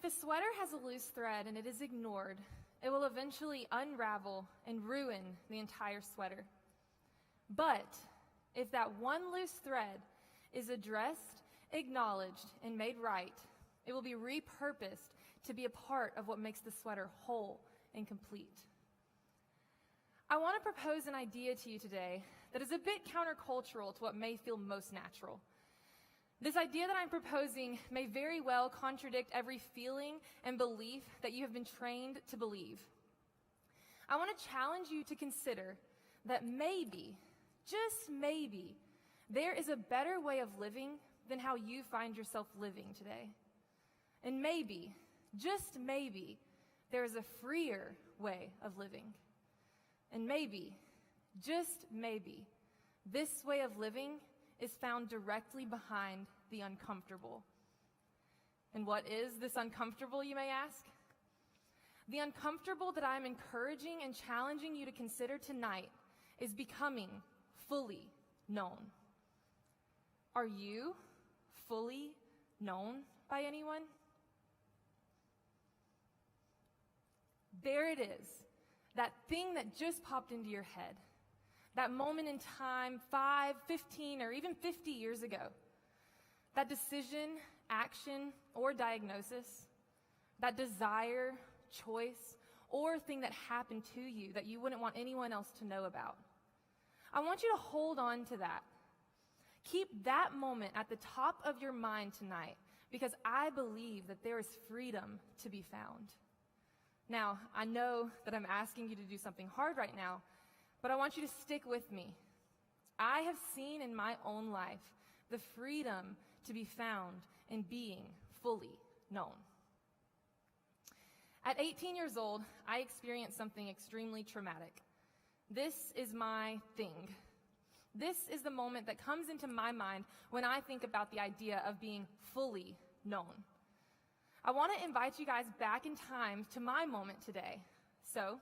a sweater has a loose thread and it is ignored, it will eventually unravel and ruin the entire sweater. But if that one loose thread is addressed, acknowledged, and made right, it will be repurposed to be a part of what makes the sweater whole and complete. I want to propose an idea to you today that is a bit countercultural to what may feel most natural. This idea that I'm proposing may very well contradict every feeling and belief that you have been trained to believe. I want to challenge you to consider that maybe, just maybe, there is a better way of living than how you find yourself living today. And maybe, just maybe, there is a freer way of living. And maybe, just maybe, this way of living is found directly behind the uncomfortable. And what is this uncomfortable, you may ask? The uncomfortable that I'm encouraging and challenging you to consider tonight is becoming fully known. Are you fully known by anyone? There it is, that thing that just popped into your head. That moment in time, 5, 15, or even 50 years ago. That decision, action, or diagnosis. That desire, choice, or thing that happened to you that you wouldn't want anyone else to know about. I want you to hold on to that. Keep that moment at the top of your mind tonight, because I believe that there is freedom to be found. Now, I know that I'm asking you to do something hard right now, but I want you to stick with me. I have seen in my own life the freedom to be found in being fully known. At 18 years old, I experienced something extremely traumatic. This is my thing. This is the moment that comes into my mind when I think about the idea of being fully known. I want to invite you guys back in time to my moment today. So,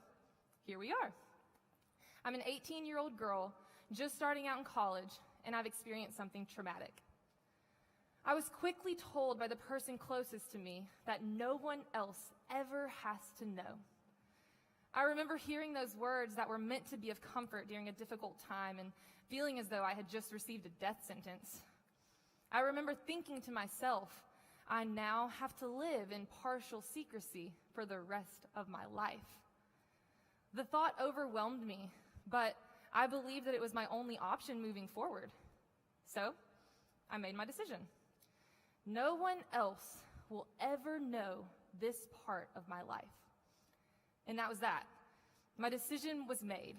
here we are. I'm an 18-year-old girl just starting out in college, and I've experienced something traumatic. I was quickly told by the person closest to me that no one else ever has to know. I remember hearing those words that were meant to be of comfort during a difficult time and feeling as though I had just received a death sentence. I remember thinking to myself, I now have to live in partial secrecy for the rest of my life. The thought overwhelmed me, but I believed that it was my only option moving forward. So, I made my decision. No one else will ever know this part of my life. And that was that. My decision was made.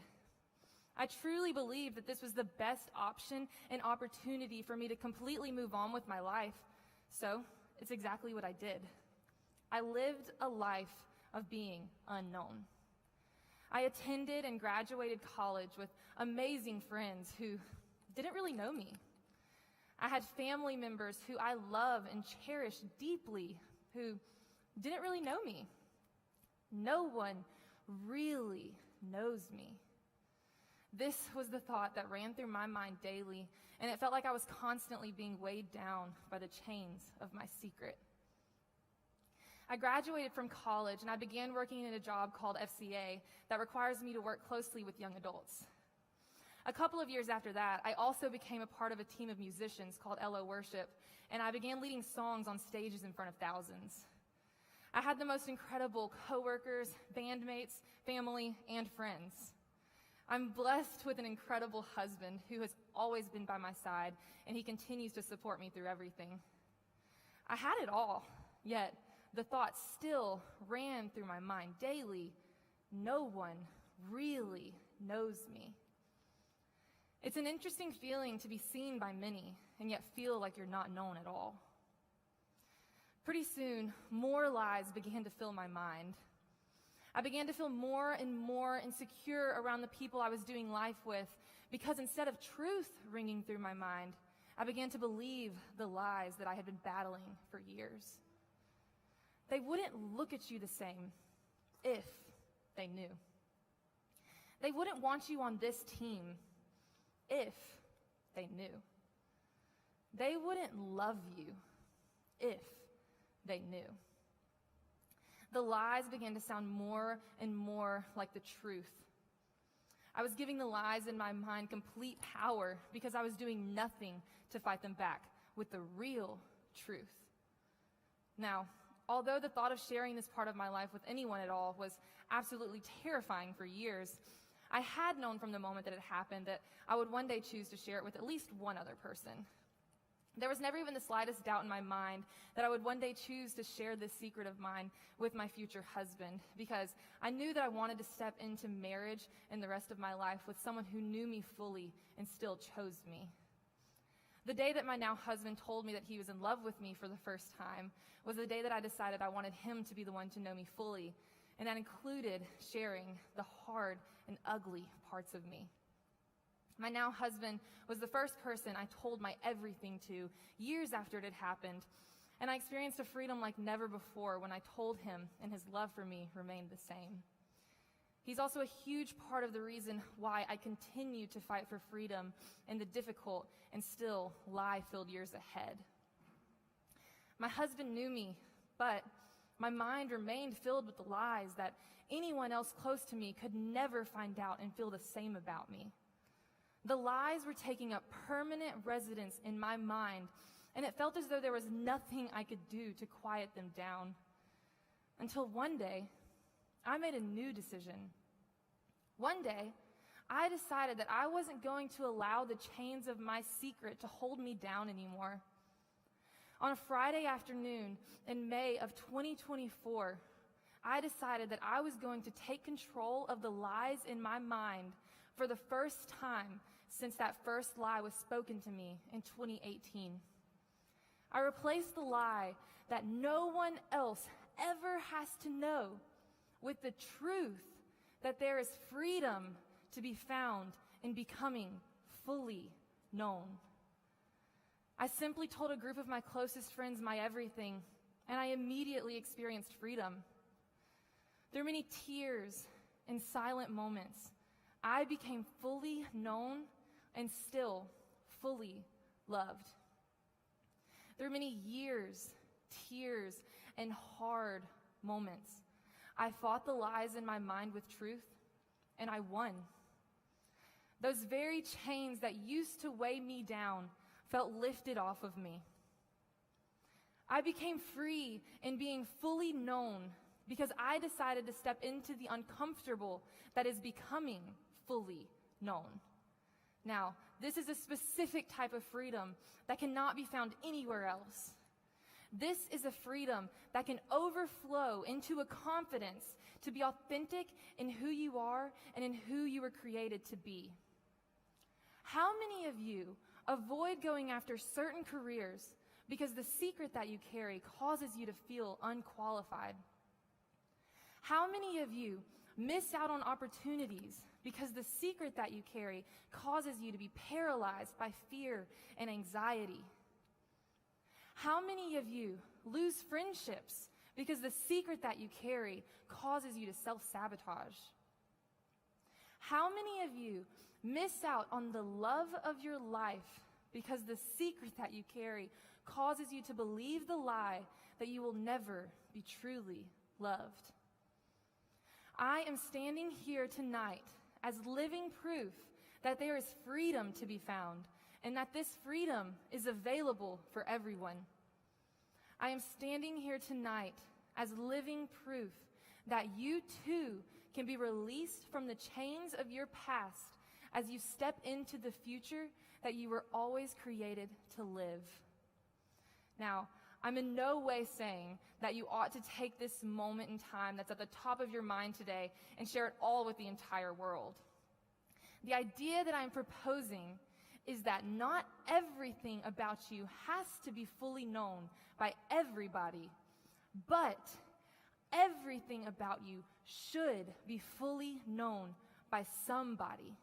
I truly believed that this was the best option and opportunity for me to completely move on with my life. So, it's exactly what I did. I lived a life of being unknown. I attended and graduated college with amazing friends who didn't really know me. I had family members who I love and cherish deeply who didn't really know me. No one really knows me. This was the thought that ran through my mind daily, and it felt like I was constantly being weighed down by the chains of my secret. I graduated from college, and I began working in a job called FCA that requires me to work closely with young adults. A couple of years after that, I also became a part of a team of musicians called LO Worship, and I began leading songs on stages in front of thousands. I had the most incredible coworkers, bandmates, family, and friends. I'm blessed with an incredible husband who has always been by my side, and he continues to support me through everything. I had it all, yet the thought still ran through my mind daily. No one really knows me. It's an interesting feeling to be seen by many and yet feel like you're not known at all. Pretty soon, more lies began to fill my mind. I began to feel more and more insecure around the people I was doing life with because instead of truth ringing through my mind, I began to believe the lies that I had been battling for years. They wouldn't look at you the same if they knew. They wouldn't want you on this team if they knew. They wouldn't love you if they knew. the lies began to sound more and more like the truth. I was giving the lies in my mind complete power because I was doing nothing to fight them back with the real truth. Now, although the thought of sharing this part of my life with anyone at all was absolutely terrifying for years, I had known from the moment that it happened that I would one day choose to share it with at least one other person. There was never even the slightest doubt in my mind that I would one day choose to share this secret of mine with my future husband, because I knew that I wanted to step into marriage and the rest of my life with someone who knew me fully and still chose me. The day that my now husband told me that he was in love with me for the first time was the day that I decided I wanted him to be the one to know me fully, and that included sharing the hard and ugly parts of me. My now husband was the first person I told my everything to years after it had happened, and I experienced a freedom like never before when I told him, and his love for me remained the same. He's also a huge part of the reason why I continue to fight for freedom in the difficult and still lie-filled years ahead. My husband knew me, but my mind remained filled with the lies that anyone else close to me could never find out and feel the same about me. The lies were taking up permanent residence in my mind, and it felt as though there was nothing I could do to quiet them down. Until one day, I made a new decision. One day, I decided that I wasn't going to allow the chains of my secret to hold me down anymore. On a Friday afternoon in May of 2024, I decided that I was going to take control of the lies in my mind for the first time since that first lie was spoken to me in 2018. I replaced the lie that no one else ever has to know with the truth that there is freedom to be found in becoming fully known. I simply told a group of my closest friends my everything, and I immediately experienced freedom. Through many tears and silent moments, I became fully known and still fully loved. Through many years, tears, and hard moments, I fought the lies in my mind with truth, and I won. Those very chains that used to weigh me down felt lifted off of me. I became free in being fully known because I decided to step into the uncomfortable that is becoming fully known. Now, this is a specific type of freedom that cannot be found anywhere else. This is a freedom that can overflow into a confidence to be authentic in who you are and in who you were created to be. How many of you avoid going after certain careers because the secret that you carry causes you to feel unqualified? How many of you miss out on opportunities because the secret that you carry causes you to be paralyzed by fear and anxiety? How many of you lose friendships because the secret that you carry causes you to self-sabotage? How many of you miss out on the love of your life because the secret that you carry causes you to believe the lie that you will never be truly loved? I am standing here tonight as living proof that there is freedom to be found and that this freedom is available for everyone. I am standing here tonight as living proof that you too can be released from the chains of your past as you step into the future that you were always created to live. Now, I'm in no way saying that you ought to take this moment in time that's at the top of your mind today and share it all with the entire world. The idea that I'm proposing is that not everything about you has to be fully known by everybody, but everything about you should be fully known by somebody.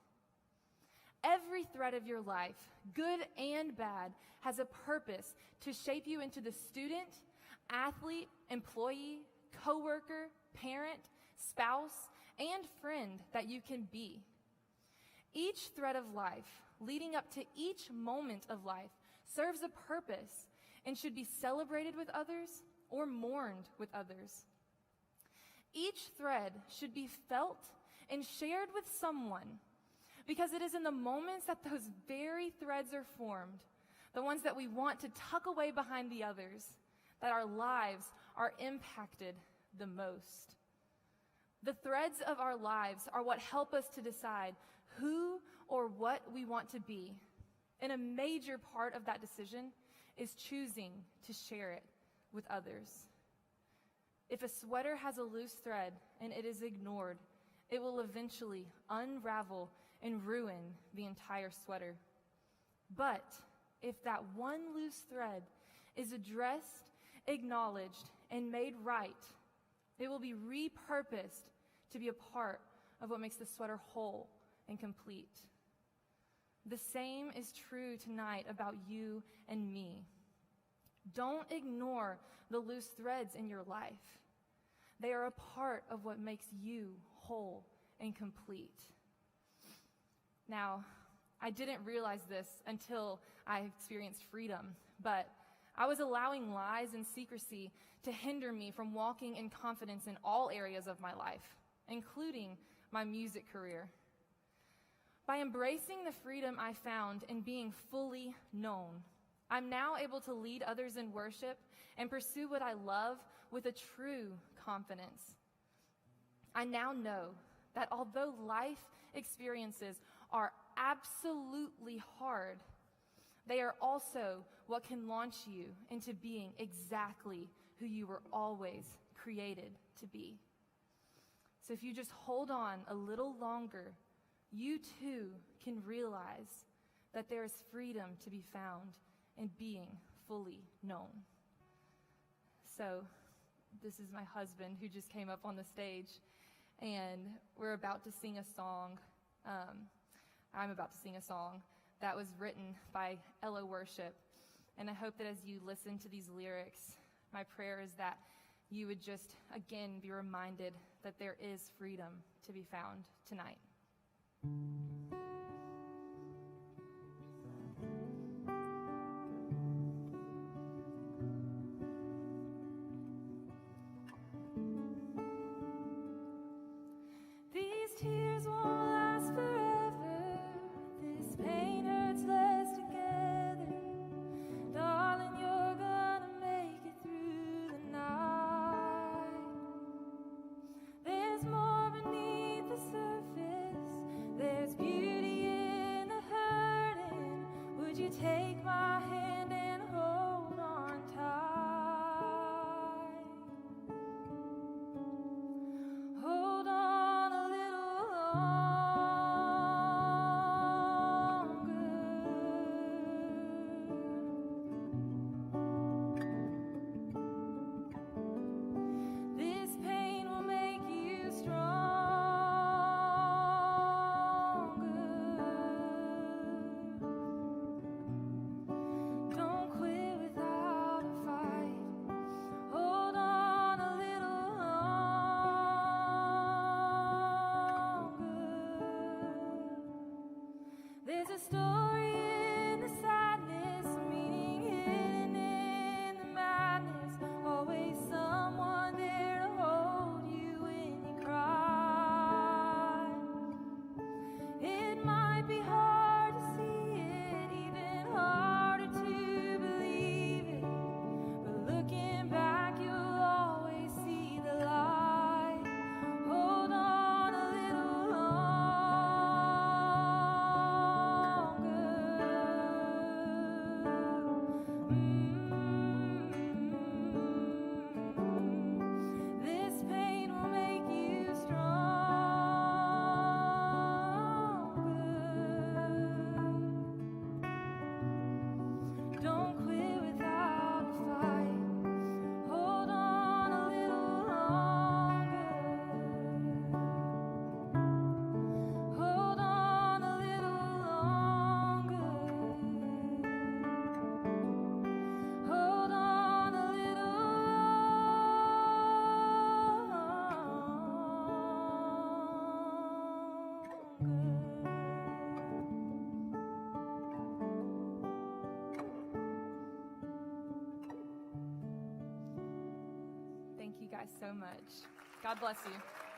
Every thread of your life, good and bad, has a purpose to shape you into the student, athlete, employee, coworker, parent, spouse, and friend that you can be. Each thread of life, leading up to each moment of life, serves a purpose and should be celebrated with others or mourned with others. Each thread should be felt and shared with someone, because it is in the moments that those very threads are formed, the ones that we want to tuck away behind the others, that our lives are impacted the most. The threads of our lives are what help us to decide who or what we want to be. And a major part of that decision is choosing to share it with others. If a sweater has a loose thread and it is ignored, it will eventually unravel and ruin the entire sweater. But if that one loose thread is addressed, acknowledged, and made right, it will be repurposed to be a part of what makes the sweater whole and complete. The same is true tonight about you and me. Don't ignore the loose threads in your life. They are a part of what makes you whole and complete. Now, I didn't realize this until I experienced freedom, but I was allowing lies and secrecy to hinder me from walking in confidence in all areas of my life, including my music career. By embracing the freedom I found in being fully known, I'm now able to lead others in worship and pursue what I love with a true confidence. I now know that although life experiences are absolutely hard, they are also what can launch you into being exactly who you were always created to be. So if you just hold on a little longer, you too can realize that there is freedom to be found in being fully known. So this is my husband who just came up on the stage, and we're about to sing a song. I'm about to sing a song that was written by Ella Worship. And I hope that as you listen to these lyrics, my prayer is that you would just, again, be reminded that there is freedom to be found tonight. These tears won't last forever. This pain hurts less together. Darling, you're gonna make it through the night. There's more beneath the surface. There's beauty in the hurting. Would you take my hand and hold on tight? Hold on a little longer. This pain will make you stronger. Don't quit without a fight. Hold on a little longer. There's a story in the sadness, meaning hidden in the madness. Always someone there to hold you when you cry. It might be hard to see it, even harder to believe it. But looking back, you'll always see the light. Hold on a little longer. This pain will make you stronger. Don't quit without a fight. Hold on a little longer. Hold on a little longer. Hold on a little longer. Thank you guys so much. God bless you.